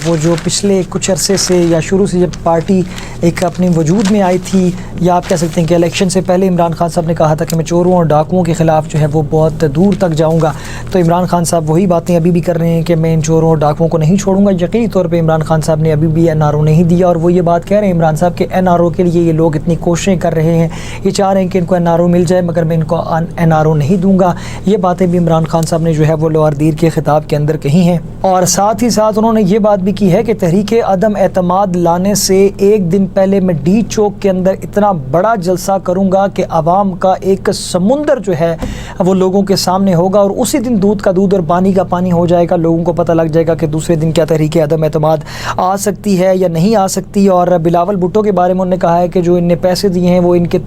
وہ جو پچھلے کچھ عرصے سے یا شروع سے جب پارٹی ایک اپنے وجود میں آئی تھی، یا آپ کہہ سکتے ہیں کہ الیکشن سے پہلے عمران خان صاحب نے کہا تھا کہ میں چوروں اور ڈاکوؤں کے خلاف جو ہے وہ بہت دور تک جاؤں گا، تو عمران خان صاحب وہی باتیں ابھی بھی کر رہے ہیں کہ میں ان چوروں اور ڈاکوؤں کو نہیں چھوڑوں گا۔ یقینی طور پہ عمران خان صاحب نے ابھی بھی NRO نہیں دیا، اور وہ یہ بات کہہ رہے ہیں عمران صاحب کہ NRO کے لیے یہ لوگ اتنی کوششیں کر رہے ہیں، یہ چاہ رہے ہیں کہ ان کو NRO مل جائے، مگر میں ان کو NRO نہیں دوں گا۔ یہ باتیں بھی عمران خان صاحب نے جو ہے وہ لوور دیر کے خطاب کے اندر کہی ہیں، اور ساتھ ہی ساتھ انہوں نے یہ بات بھی کی ہے کہ تحریک عدم اعتماد لانے سے ایک دن پہلے میں ڈی چوک کے اندر اتنا بڑا جلسہ کروں گا کہ عوام کا ایک سمندر جو ہے وہ لوگوں کے سامنے ہوگا، اور اسی دن دودھ کا دودھ اور پانی کا پانی ہو جائے گا، لوگوں کو پتہ لگ جائے گا کہ دوسرے دن کیا تحریک عدم اعتماد آ سکتی ہے یا نہیں آ سکتی۔ اور بلاول بھٹو کے بارے میں انہوں نے کہا ہے کہ جو ان نے پیسے دیے ہیں وہ ان کے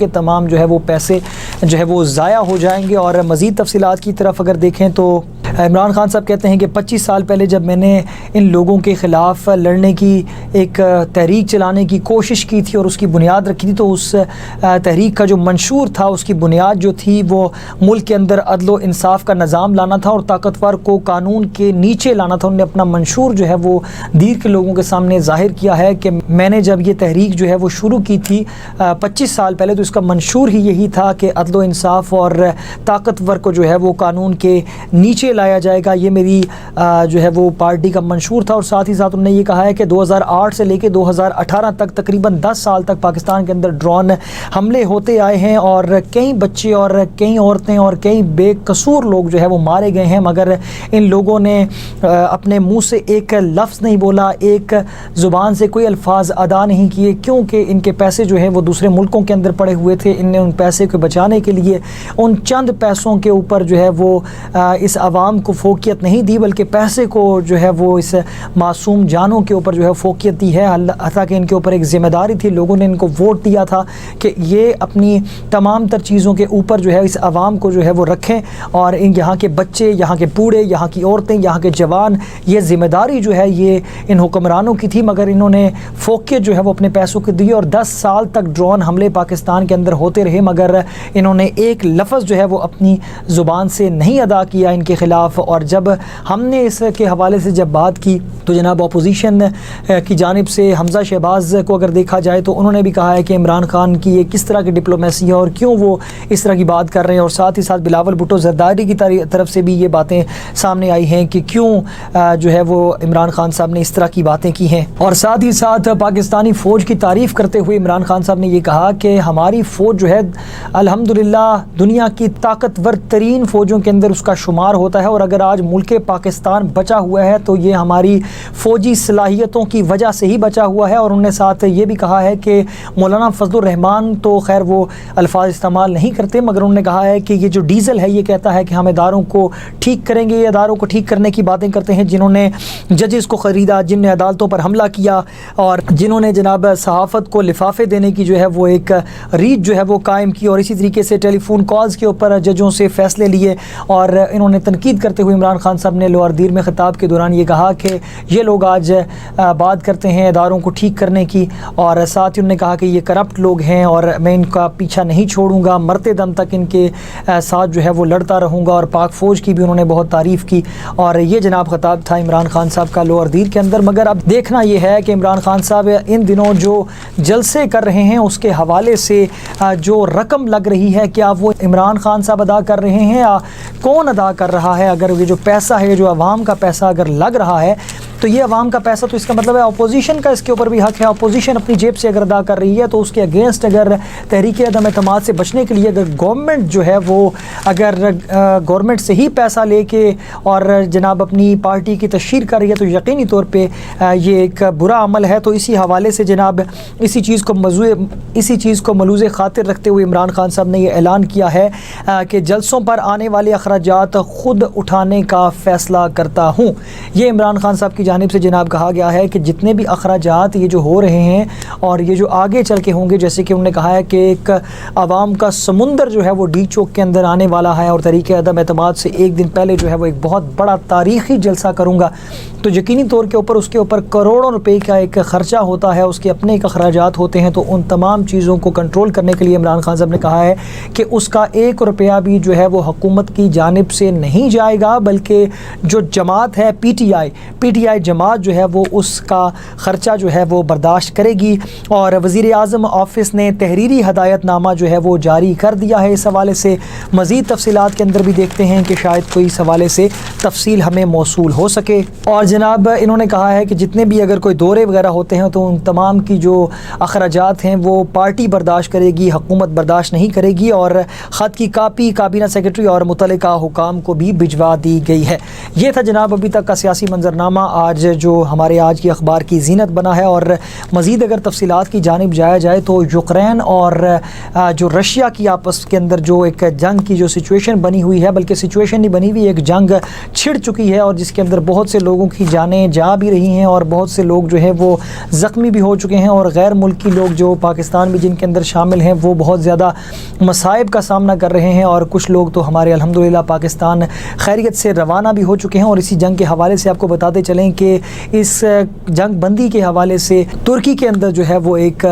تمام جو ہے وہ پیسے جو ہے وہ ضائع ہو جائیں گے۔ اور مزید تفصیلات کی طرف اگر دیکھیں تو عمران خان صاحب کہتے ہیں کہ 25 سال پہلے جب میں نے ان لوگوں کے خلاف لڑنے کی ایک تحریک چلانے کی کوشش کی تھی اور اس کی بنیاد رکھی تھی، تو اس تحریک کا جو منشور تھا، اس کی بنیاد جو تھی وہ ملک کے اندر عدل و انصاف کا نظام لانا تھا اور طاقتور کو قانون کے نیچے لانا تھا۔ انہوں نے اپنا منشور جو ہے وہ دیر کے لوگوں کے سامنے ظاہر کیا ہے کہ میں نے جب یہ تحریک جو ہے وہ شروع کی تھی 25 سال پہلے، تو اس کا منشور ہی یہی تھا کہ عدل و انصاف اور طاقتور کو جو ہے وہ قانون کے نیچے لایا جائے گا۔ یہ میری جو ہے وہ پارٹی کا منشور تھا۔ اور ساتھ ہی ساتھ انہوں نے یہ کہا ہے کہ 2008 سے لے کے 2018 تک تقریباً 10 سال تک پاکستان کے اندر ڈرون حملے ہوتے آئے ہیں اور کئی بچے اور کئی عورتیں اور کئی بے قصور لوگ جو ہے وہ مارے گئے ہیں، مگر ان لوگوں نے اپنے منہ سے ایک لفظ نہیں بولا، ایک زبان سے کوئی الفاظ ادا نہیں کیے، کیونکہ ان کے پیسے جو ہیں وہ دوسرے ملکوں کے اندر پڑے ہوئے تھے۔ ان نے ان پیسے کو بچانے کے لیے ان چند پیسوں کے اوپر جو ہے وہ اس عوام عوام کو فوقیت نہیں دی بلکہ پیسے کو جو ہے وہ اس معصوم جانوں کے اوپر جو ہے فوقیت دی ہے، حتیٰ کہ ان کے اوپر ایک ذمہ داری تھی، لوگوں نے ان کو ووٹ دیا تھا کہ یہ اپنی تمام تر چیزوں کے اوپر جو ہے اس عوام کو جو ہے وہ رکھیں، اور یہاں کے بچے، یہاں کے بوڑھے، یہاں کی عورتیں، یہاں کے جوان، یہ ذمہ داری جو ہے یہ ان حکمرانوں کی تھی، مگر انہوں نے فوقیت جو ہے وہ اپنے پیسوں کی دی، اور 10 سال تک ڈرون حملے پاکستان کے اندر ہوتے رہے، مگر انہوں نے ایک لفظ جو ہے وہ اپنی زبان سے نہیں ادا کیا ان کے خلاف۔ اور جب ہم نے اس کے حوالے سے جب بات کی تو جناب اپوزیشن کی جانب سے حمزہ شہباز کو اگر دیکھا جائے تو انہوں نے بھی کہا ہے کہ عمران خان کی یہ کس طرح کی ڈپلومیسی ہے اور کیوں وہ اس طرح کی بات کر رہے ہیں، اور ساتھ ہی ساتھ بلاول بھٹو زرداری کی طرف سے بھی یہ باتیں سامنے آئی ہیں کہ کیوں جو ہے وہ عمران خان صاحب نے اس طرح کی باتیں کی ہیں۔ اور ساتھ ہی ساتھ پاکستانی فوج کی تعریف کرتے ہوئے عمران خان صاحب نے یہ کہا کہ ہماری فوج جو ہے الحمدللہ دنیا کی طاقتور ترین فوجوں کے اندر اس کا شمار ہوتا ہے، اور اگر آج ملک پاکستان بچا ہوا ہے تو یہ ہماری فوجی صلاحیتوں کی وجہ سے ہی بچا ہوا ہے۔ اور انہوں نے ساتھ یہ بھی کہا ہے کہ مولانا فضل الرحمان تو خیر وہ الفاظ استعمال نہیں کرتے، مگر انہوں نے کہا ہے کہ یہ جو ڈیزل ہے یہ کہتا ہے کہ ہم اداروں کو ٹھیک کریں گے، یہ اداروں کو ٹھیک کرنے کی باتیں کرتے ہیں جنہوں نے ججز کو خریدا، جن نے عدالتوں پر حملہ کیا، اور جنہوں نے جناب صحافت کو لفافے دینے کی جو ہے وہ ایک ریت جو ہے وہ قائم کی، اور اسی طریقے سے ٹیلی فون کالز کے اوپر ججوں سے فیصلے لیے۔ اور انہوں نے تنقید کرتے ہوئے عمران خان صاحب نے لوئر دیر میں خطاب کے دوران یہ کہا کہ یہ لوگ آج بات کرتے ہیں اداروں کو ٹھیک کرنے کی، اور ساتھ ہی انہوں نے کہا کہ یہ کرپٹ لوگ ہیں اور میں ان کا پیچھا نہیں چھوڑوں گا، مرتے دم تک ان کے ساتھ جو ہے وہ لڑتا رہوں گا، اور پاک فوج کی بھی انہوں نے بہت تعریف کی۔ اور یہ جناب خطاب تھا عمران خان صاحب کا لوئر دیر کے اندر۔ مگر اب دیکھنا یہ ہے کہ عمران خان صاحب ان دنوں جو جلسے کر رہے ہیں اس کے حوالے سے جو رقم لگ رہی ہے کیا وہ عمران خان صاحب ادا کر رہے ہیں یا کون ادا کر رہا ہے؟ اگر یہ جو پیسہ ہے، جو عوام کا پیسہ اگر لگ رہا ہے تو یہ عوام کا پیسہ، تو اس کا مطلب ہے اپوزیشن کا اس کے اوپر بھی حق ہے۔ اپوزیشن اپنی جیب سے اگر ادا کر رہی ہے تو اس کے اگینسٹ اگر تحریک عدم اعتماد سے بچنے کے لیے اگر گورنمنٹ جو ہے وہ اگر گورنمنٹ سے ہی پیسہ لے کے اور جناب اپنی پارٹی کی تشہیر کر رہی ہے تو یقینی طور پہ یہ ایک برا عمل ہے۔ تو اسی حوالے سے جناب اسی چیز کو ملوز خاطر رکھتے ہوئے عمران خان صاحب نے یہ اعلان کیا ہے کہ جلسوں پر آنے والے اخراجات خود اٹھانے کا فیصلہ کرتا ہوں۔ یہ عمران خان صاحب کی جانب سے جناب کہا گیا ہے کہ جتنے بھی اخراجات یہ جو ہو رہے ہیں اور یہ جو آگے چل کے ہوں گے، جیسے کہ انہوں نے کہا ہے کہ ایک عوام کا سمندر جو ہے وہ ڈی چوک کے اندر آنے والا ہے، اور تحریک عدم اعتماد سے ایک دن پہلے جو ہے وہ ایک بہت بڑا تاریخی جلسہ کروں گا، تو یقینی طور کے اوپر اس کے اوپر کروڑوں روپے کا ایک خرچہ ہوتا ہے، اس کے اپنے ایک اخراجات ہوتے ہیں۔ تو ان تمام چیزوں کو کنٹرول کرنے کے لیے عمران خان صاحب نے کہا ہے کہ اس کا 1 روپیہ بھی جو ہے وہ حکومت کی جانب سے نہیں جائے گا، بلکہ جو جماعت ہے پی ٹی آئی جماعت جو ہے وہ اس کا خرچہ جو ہے وہ برداشت کرے گی۔ اور وزیر اعظم آفس نے تحریری ہدایت نامہ جو ہے وہ جاری کر دیا ہے اس حوالے سے۔ مزید تفصیلات کے اندر بھی دیکھتے ہیں کہ شاید کوئی اس حوالے سے تفصیل ہمیں موصول ہو سکے۔ اور جناب انہوں نے کہا ہے کہ جتنے بھی اگر کوئی دورے وغیرہ ہوتے ہیں تو ان تمام کی جو اخراجات ہیں وہ پارٹی برداشت کرے گی، حکومت برداشت نہیں کرے گی، اور خط کی کاپی کابینہ سیکرٹری اور متعلقہ حکام کو بھی بھجوا دی گئی ہے۔ یہ تھا جناب ابھی تک کا سیاسی منظرنامہ آج جو ہمارے آج کی اخبار کی زینت بنا ہے۔ اور مزید اگر تفصیلات کی جانب جایا جائے تو یوکرین اور جو رشیا کی آپس کے اندر جو ایک جنگ کی جو سچویشن بنی ہوئی ہے، بلکہ سچویشن نہیں بنی ہوئی، ایک جنگ چھڑ چکی ہے، اور جس کے اندر بہت سے لوگوں کی جانیں جا بھی رہی ہیں اور بہت سے لوگ جو ہے وہ زخمی بھی ہو چکے ہیں، اور غیر ملکی لوگ جو پاکستان بھی جن کے اندر شامل ہیں وہ بہت زیادہ مصائب کا سامنا کر رہے ہیں، اور کچھ لوگ تو ہمارے الحمدللہ پاکستان خیریت سے روانہ بھی ہو چکے ہیں۔ اور اسی جنگ کے حوالے سے آپ کو بتاتے چلیں کہ اس جنگ بندی کے حوالے سے ترکی کے اندر جو ہے وہ ایک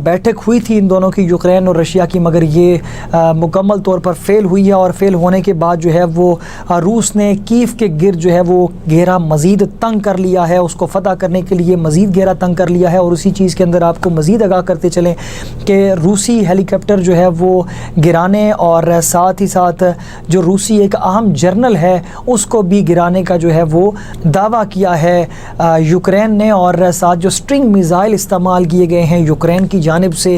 بیٹھک ہوئی تھی ان دونوں کی، یوکرین اور رشیا کی، مگر یہ مکمل طور پر فیل ہوئی ہے، اور فیل ہونے کے بعد جو ہے وہ روس نے کیف کے گرد جو ہے وہ گھیرا مزید تنگ کر لیا ہے، اس کو فتح کرنے کے لیے مزید گھیرا تنگ کر لیا ہے۔ اور اسی چیز کے اندر آپ کو مزید آگاہ کرتے چلیں کہ روسی ہیلی کاپٹر جو ہے وہ گرانے، اور ساتھ ہی ساتھ جو روسی ایک اہم جرنل ہے اس کو بھی گرانے کا جو ہے وہ دعویٰ کیا کیا ہے یوکرین نے، اور ساتھ جو اسٹرنگ میزائل استعمال کیے گئے ہیں یوکرین کی جانب سے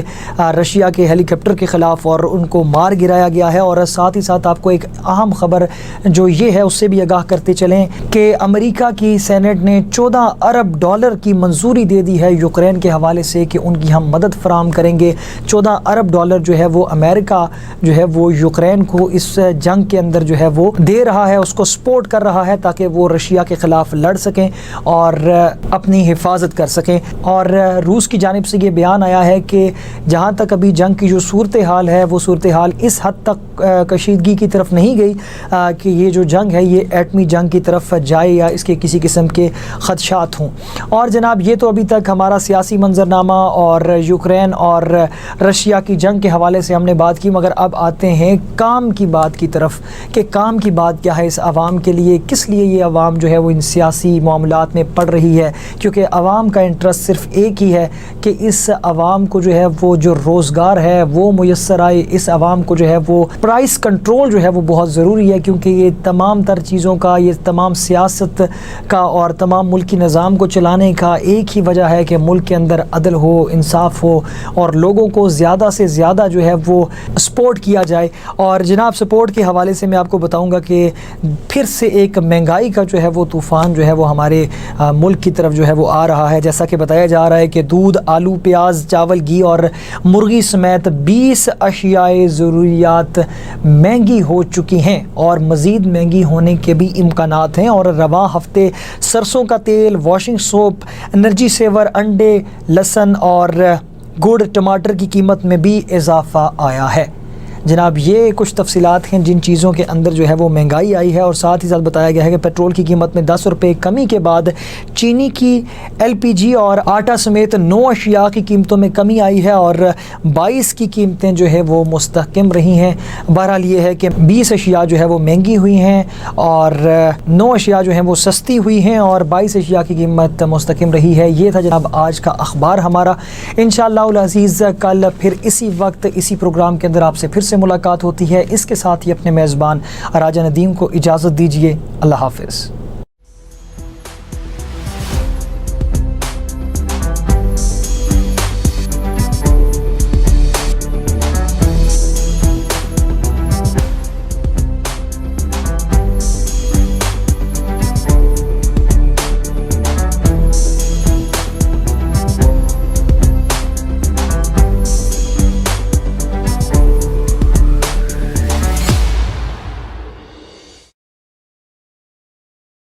رشیا کے ہیلی کاپٹر کے خلاف، اور ان کو مار گرایا گیا ہے۔ اور ساتھ ہی ساتھ آپ کو ایک اہم خبر جو یہ ہے اس سے بھی آگاہ کرتے چلیں کہ امریکہ کی سینٹ نے 14 ارب ڈالر کی منظوری دے دی ہے یوکرین کے حوالے سے کہ ان کی ہم مدد فراہم کریں گے۔ 14 ارب ڈالر جو ہے وہ امریکہ جو ہے وہ یوکرین کو اس جنگ کے اندر جو ہے وہ دے رہا ہے، اس کو سپورٹ کر رہا ہے تاکہ وہ رشیا کے خلاف لڑ سکیں اور اپنی حفاظت کر سکیں۔ اور روس کی جانب سے یہ بیان آیا ہے کہ جہاں تک ابھی جنگ کی جو صورتحال ہے وہ صورتحال اس حد تک کشیدگی کی طرف نہیں گئی کہ یہ جو جنگ ہے یہ ایٹمی جنگ کی طرف جائے یا اس کے کسی قسم کے خدشات ہوں۔ اور جناب یہ تو ابھی تک ہمارا سیاسی منظرنامہ اور یوکرین اور رشیا کی جنگ کے حوالے سے ہم نے بات کی، مگر اب آتے ہیں کام کی بات کی طرف کہ کام کی بات کیا ہے اس عوام کے لیے، کس لیے یہ عوام جو ہے وہ ان سیاسی معاملات میں پڑ رہی ہے، کیونکہ عوام کا انٹرسٹ صرف ایک ہی ہے کہ اس عوام کو جو ہے وہ جو روزگار ہے وہ میسر آئے، اس عوام کو جو ہے وہ پرائس کنٹرول جو ہے وہ بہت ضروری ہے، کیونکہ یہ تمام تر چیزوں کا، یہ تمام سیاست کا اور تمام ملکی نظام کو چلانے کا ایک ہی وجہ ہے کہ ملک کے اندر عدل ہو، انصاف ہو اور لوگوں کو زیادہ سے زیادہ جو ہے وہ سپورٹ کیا جائے۔ اور جناب سپورٹ کے حوالے سے میں آپ کو بتاؤں گا کہ پھر سے ایک مہنگائی کا جو ہے وہ طوفان جو ہے وہ ہمارے ملک کی طرف جو ہے وہ آ رہا ہے، جیسا کہ بتایا جا رہا ہے کہ دودھ، آلو، پیاز، چاول، گھی اور مرغی سمیت 20 اشیاء ضروریات مہنگی ہو چکی ہیں اور مزید مہنگی ہونے کے بھی امکانات ہیں۔ اور رواں ہفتے سرسوں کا تیل، واشنگ سوپ، انرجی سیور، انڈے، لہسن اور گڑ، ٹماٹر کی قیمت میں بھی اضافہ آیا ہے۔ جناب یہ کچھ تفصیلات ہیں جن چیزوں کے اندر جو ہے وہ مہنگائی آئی ہے، اور ساتھ ہی ساتھ بتایا گیا ہے کہ پیٹرول کی قیمت میں 10 روپے کمی کے بعد چینی کی، LPG اور آٹا سمیت 9 اشیاء کی قیمتوں میں کمی آئی ہے اور 22 کی قیمتیں جو ہے وہ مستحکم رہی ہیں۔ بہرحال یہ ہے کہ 20 اشیاء جو ہے وہ مہنگی ہوئی ہیں اور 9 اشیاء جو ہیں وہ سستی ہوئی ہیں اور 22 اشیاء کی قیمت مستحکم رہی ہے۔ یہ تھا جناب آج کا اخبار ہمارا۔ انشاءاللہ العزیز کل پھر اسی وقت اسی پروگرام کے اندر آپ سے پھر سے ملاقات ہوتی ہے۔ اس کے ساتھ ہی اپنے میزبان راجہ ندیم کو اجازت دیجیے۔ اللہ حافظ۔